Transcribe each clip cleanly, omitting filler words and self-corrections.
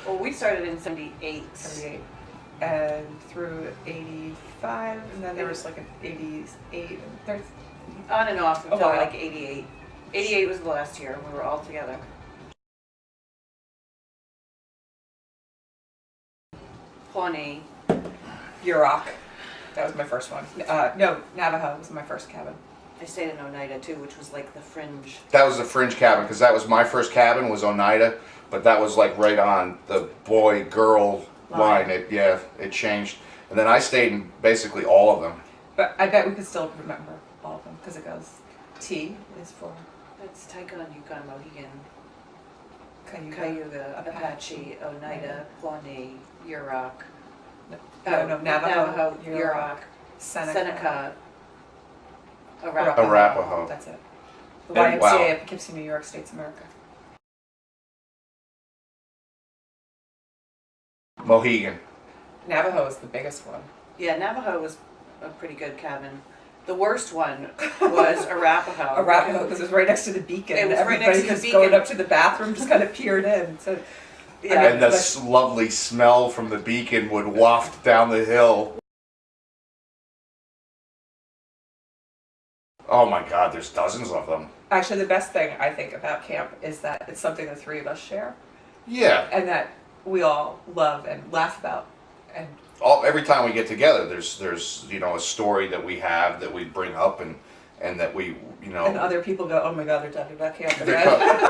Well, we started in 78. 78. And through 85, and then there was like an 88, and there's... On and off until wow. like 88. 88 was the last year we were all together. Pawnee. Yurok. That was my first one. No, Navajo was my first cabin. I stayed in Oneida too, which was like the fringe. That was the fringe cabin, because that was my first cabin, was Oneida, but that was like right on the boy-girl line. It changed. And then I stayed in basically all of them. But I bet we could still remember all of them, because it goes, T is for... That's Tycon, Yukon, Mohegan, Cayuga, Apache, Oneida, Pawnee, Yurok. Navajo, Yurok, Seneca, Arapaho. Arapaho. That's it. The And, YMCA of Poughkeepsie, New York, States America. Mohegan. Navajo is the biggest one. Yeah, Navajo was a pretty good cabin. The worst one was Arapaho. Arapaho, because it was right next to the beacon. It was right next to the just beacon. going up to the bathroom, just kind of peered in. So, Yeah. And the lovely smell from the beacon would waft down the hill. Oh my God, there's dozens of them. actually, the best thing I think about camp is that it's something the three of us share, Yeah. and that we all love and laugh about. And Every time we get together, there's you know, a story that we have that we bring up, and that we, you know. and other people go, oh my God, they're talking about camp.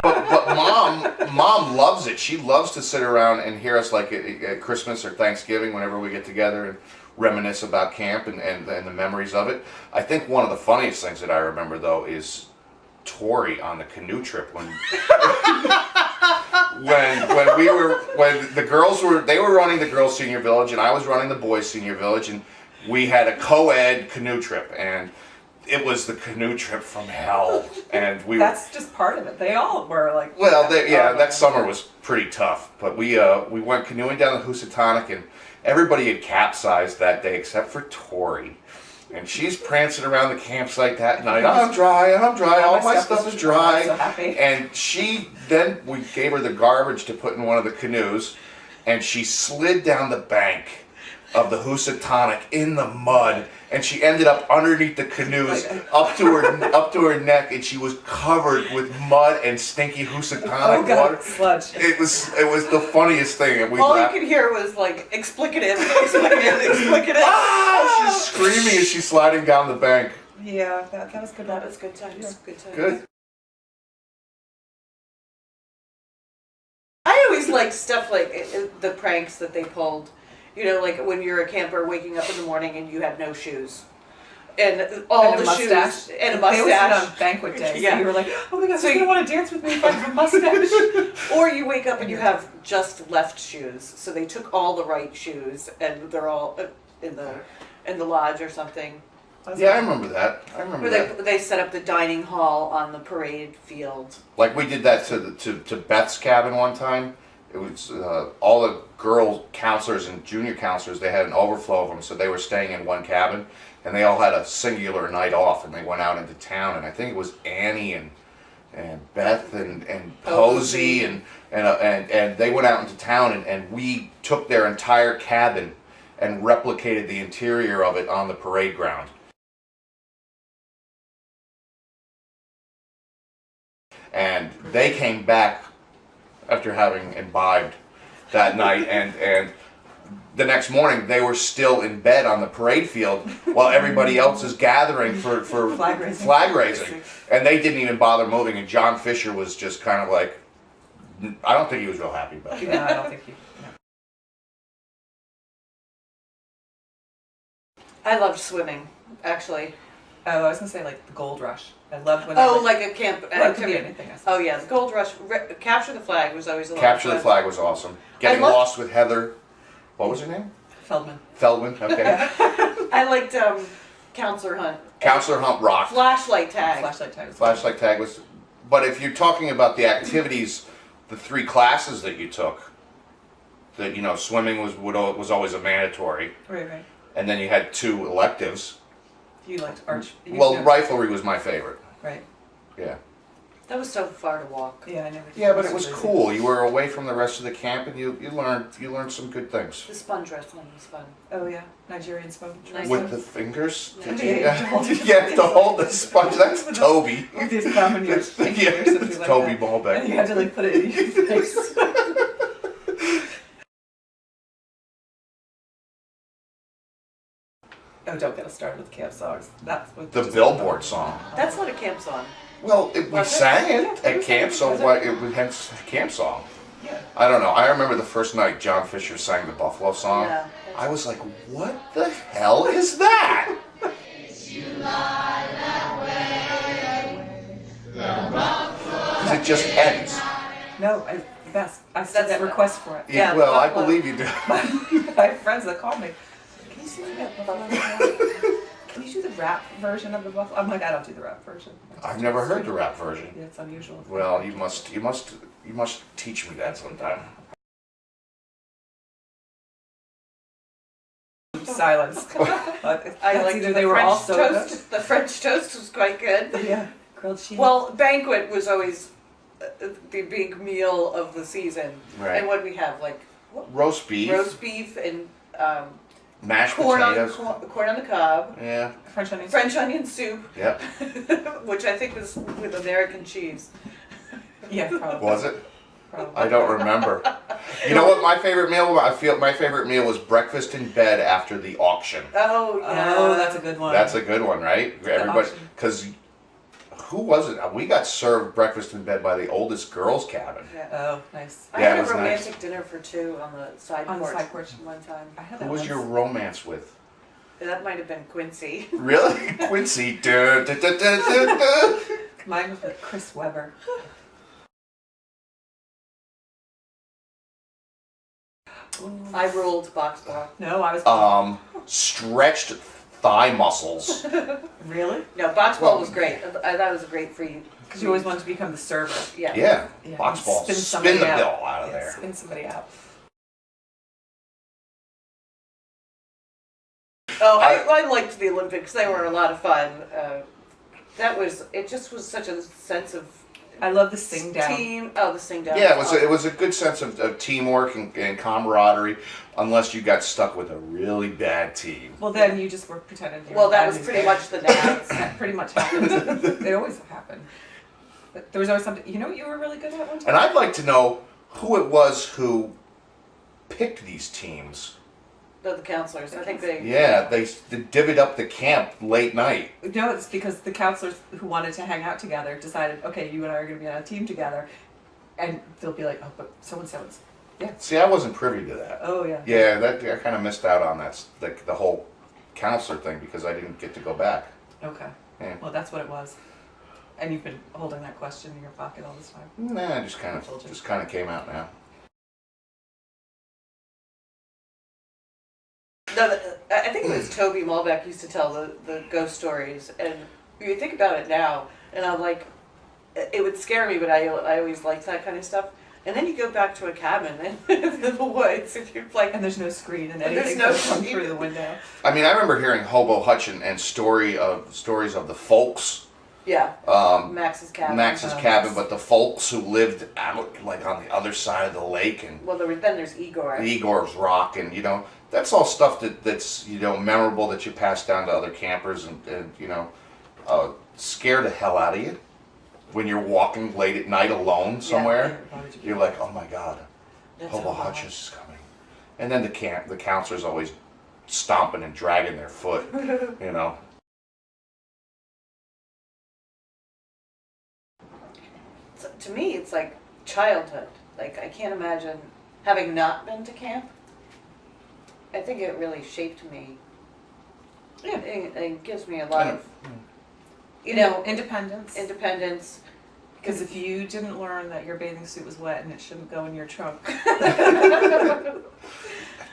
But mom loves it. She loves to sit around and hear us, like at Christmas or Thanksgiving, whenever we get together and reminisce about camp and the memories of it. I think one of the funniest things that I remember though is Tori on the canoe trip when when the girls were running the girls' senior village and I was running the boys' senior village, and we had a co-ed canoe trip, and it was the canoe trip from hell, and That's just part of it. They all were like. Well, that summer was pretty tough, but we went canoeing down the Housatonic, and everybody had capsized that day except for Tori, and she's prancing around the campsite that night. I'm dry, all my stuff is dry. So happy. And we gave her the garbage to put in one of the canoes, and she slid down the bank of the Housatonic in the mud, and she ended up underneath the canoes up to her neck, and she was covered with mud and stinky Housatonic water. Sludge. It was the funniest thing, and we All you laughed. could hear was like explicative, explicative. Ah! She's screaming as she's sliding down the bank. Yeah, that was good. That was good times. Good times. Good. I always liked stuff like the pranks that they pulled. You know, like when you're a camper waking up in the morning and you have no shoes. And all And a the mustache. shoes and a They always did it mustache. on banquet day. Yeah. So you were like, oh my God, So so you you- don't want to dance with me if I have a mustache. Or you wake up and you have just left shoes. So they took all the right shoes and they're all in the lodge or something. Yeah, I remember that. Or they set up the dining hall on the parade field. Like we did that to Beth's cabin one time. It was all the girl counselors and junior counselors. They had an overflow of them, so they were staying in one cabin, and they all had a singular night off, and they went out into town. And I think it was Annie and Beth and Posey and they went out into town, and we took their entire cabin and replicated the interior of it on the parade ground. And they came back after having imbibed that night, and the next morning they were still in bed on the parade field while everybody else is gathering for flag raising. And they didn't even bother moving, and John Fisher was just kind of like, I don't think he was real happy about it. No, I don't think you. No. I loved swimming, actually. Oh, I was gonna say like the gold rush. I loved when. Oh, like a camp Well, it could be activity. anything. I suppose. Oh yeah, the gold rush. Capture the flag was always a lot Capture of the fun. Flag was awesome. Getting loved- lost with Heather. What was her name? Feldman. Feldman. Okay. I liked Counselor Hunt. Counselor Hump rocked. Flashlight tag. Flashlight tag. Flashlight tag was. But if you're talking about the activities, the 3 classes that you took, that swimming was always a mandatory, Right. and then you had 2 electives. You liked arch. Well, riflery was my favorite. Right. Yeah. That was so far to walk. Yeah, I never. Yeah, but it was cool. You were away from the rest of the camp, and you learned some good things. The sponge wrestling was fun. Oh yeah, Nigerian sponge. Nice. With the fingers? Yeah. You have to hold the sponge. That's Toby. You did thumb in your finger Yeah, or something it's like Toby that. Ballbeck. And you had to like put it in your face. Oh, don't get us started with camp songs. That's what The Billboard song. That's not a camp song. Well, we Was it? sang it Yeah, at camp, so was it? what? It was hence a camp song. Yeah. I don't know. I remember the first night John Fisher sang the Buffalo song. Yeah. I was like, what the hell is that? Because it just ends. No, the best. I still That's get requests for it. Yeah, well, I Buffalo. believe you do. I have friends that call me. Can you sing that Buffalo song? Can you do the rap version of the Buffalo? I'm like, I don't do the rap version. I've never heard the rap version. Yeah, it's unusual. Well, you must teach me that sometime. Silence. I like either they were French also toast. The French toast was quite good. good. Yeah, grilled cheese. Well, banquet was always the big meal of the season. Right. And what we have, like Roast beef, roast beef and mashed corn potatoes. corn on the cob, Yeah. French onions. French onion soup, Yep. which I think was with American cheese. Yeah, probably. Was it? Probably. I don't remember. You know what my favorite meal? I feel my favorite meal was breakfast in bed after the auction. Oh yeah. Oh, that's a good one. That's a good one, right? Everybody, auction. because who was it? We got served breakfast in bed by the oldest girls' cabin. Yeah. Oh, nice. I Yeah, had it a was nice. romantic dinner for two on the side On the porch. side porch. One time. I had Who that was once. your romance with? That might have been Quincy. Really? Quincy. Duh, duh, duh, duh, duh, duh. Mine was with Chris Webber. I ruled box ball. No, I was. Stretched thigh muscles. Really? No, box ball Well- was great. That was a great free. Because you always wanted to become the server. Yeah. Yeah. Yeah, Box and ball. spin Spin somebody the out. bill out of Yeah, there. spin somebody out. Oh, I liked the Olympics. They were a lot of fun. It just was such a sense of I love the sing down. team. Oh, the sing down. Yeah, it awesome. was a good sense of teamwork and camaraderie, unless you got stuck with a really bad team. Well, then you just were pretending. You Well, were that bad was news pretty bear. much the dance. That pretty much happened. It always happened. But there was always something. You know what you were really good at one time? And I'd like to know who it was who picked these teams. The counselors. I think they. Yeah, they divvied up the camp late night. No, it's because the counselors who wanted to hang out together decided, okay, you and I are going to be on a team together, and they'll be like, oh, but so and so's. Yeah. See, I wasn't privy to that. Oh yeah. Yeah, I kind of missed out on that, the whole counselor thing because I didn't get to go back. Okay. Yeah. Well, that's what it was. And you've been holding that question in your pocket all this time. Nah, it just I told you. kind of came out now. No, I think it was Toby Malbeck used to tell the ghost stories, and you think about it now, and I'm like, it would scare me, but I always liked that kind of stuff. And then you go back to a cabin in the woods, and you're like, And there's no screen, and There's anything no can come screen. through the window. I mean, I remember hearing Hobo Hutch and stories of the folks. yeah, Um, Max's cabin. Max's cabin, but the folks who lived out like on the other side of the lake and Well, then there's Igor. Igor's Rock, and that's all stuff that's memorable that you pass down to other campers and scare the hell out of you when you're walking late at night alone somewhere. Why would you be- You're like, oh my god, That's Hobo Hobo Hutch is coming, and then the counselor's always stomping and dragging their foot, So, to me, it's like childhood. Like, I can't imagine having not been to camp. I think it really shaped me. Yeah. It gives me a lot of, Independence. independence. Because if you didn't learn that your bathing suit was wet and it shouldn't go in your trunk. It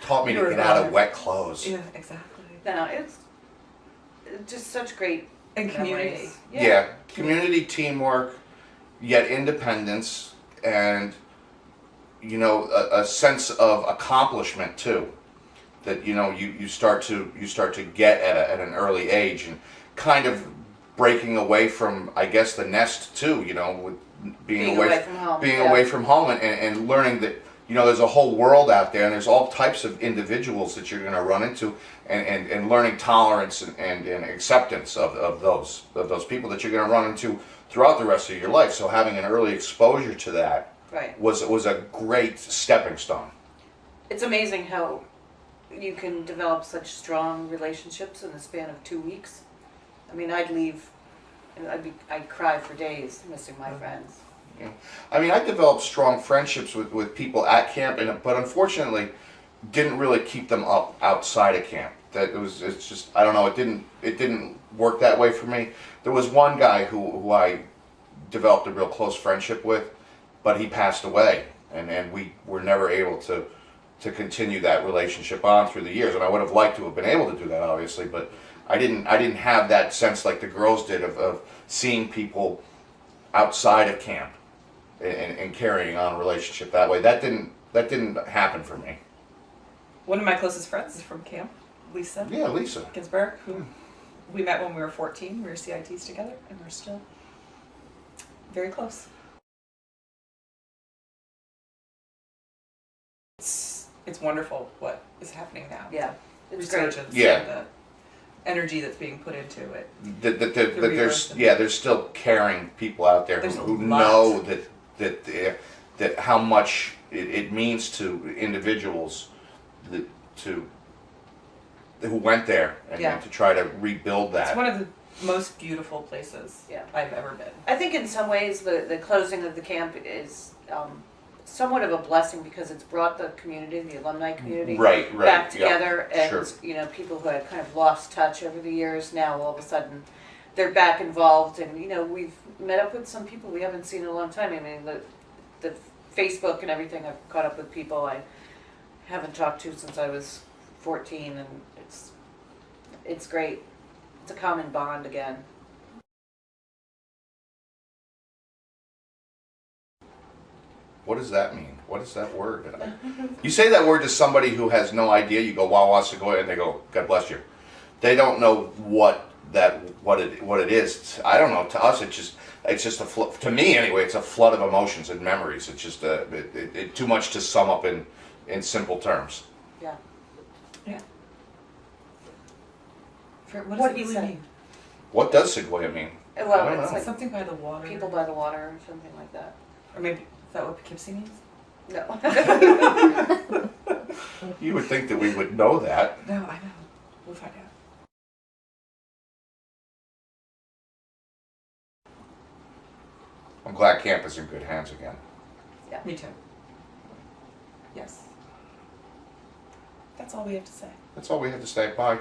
taught me to You're get out of right. wet clothes. Yeah, exactly. No, it's just such great And community. memories. Yeah, community teamwork, yet independence, and a sense of accomplishment too. That you start to get at an early age, and kind of breaking away from, I guess, the nest too. You know, with Being away from home. being Yeah. away from home, and learning that, you know, there's a whole world out there, and there's all types of individuals that you're going to run into, and learning tolerance and acceptance of those people that you're going to run into throughout the rest of your life. So having an early exposure to that Right. was a great stepping stone. It's amazing how you can develop such strong relationships in the span of 2 weeks. I mean, I'd leave and I'd cry for days missing my friends. Yeah. I mean, I developed strong friendships with people at camp, but unfortunately, didn't really keep them up outside of camp. It's just, I don't know, it didn't work that way for me. There was one guy who I developed a real close friendship with, but he passed away, and we were never able to continue that relationship on through the years. And I would have liked to have been able to do that, obviously, but I didn't have that sense like the girls did of seeing people outside of camp and carrying on a relationship that way. That didn't happen for me. One of my closest friends is from camp, Lisa Yeah, Lisa. Ginsberg, who we met when we were 14. We were CITs together, and we're still very close. It's wonderful what is happening now. Yeah, it's great. Resurgence Yeah. and the energy that's being put into it. That there's rebirth. there's still caring people out there There's who a lot. know that how much it means to individuals who went there and Yeah. to try to rebuild that. It's one of the most beautiful places Yeah. I've ever been. I think in some ways the closing of the camp is somewhat of a blessing because it's brought the community, the alumni community, Right, back yeah, together, and sure. you know, people who had kind of lost touch over the years, now all of a sudden they're back involved, and you know, we've met up with some people we haven't seen in a long time. I mean, the Facebook and everything, I've caught up with people I haven't talked to since I was 14, and it's great. It's a common bond again. What does that mean? What is that word? You say that word to somebody who has no idea. You go, "Wow, Segowea," and they go, "God bless you." They don't know what it is. I don't know. To us, it's just a flood. To me, anyway, it's a flood of emotions and memories. It's just too much to sum up in simple terms. Yeah. Yeah. What What does it he really said. mean? What does Segowea mean? Well, I don't it's know. like Something by the water. people by the water or something like that. Or maybe, is that what Poughkeepsie means? No. You would think that we would know that. No, I know. We'll find out. I'm glad camp is in good hands again. Me too. Yes. That's all we have to say. That's all we have to say. Bye.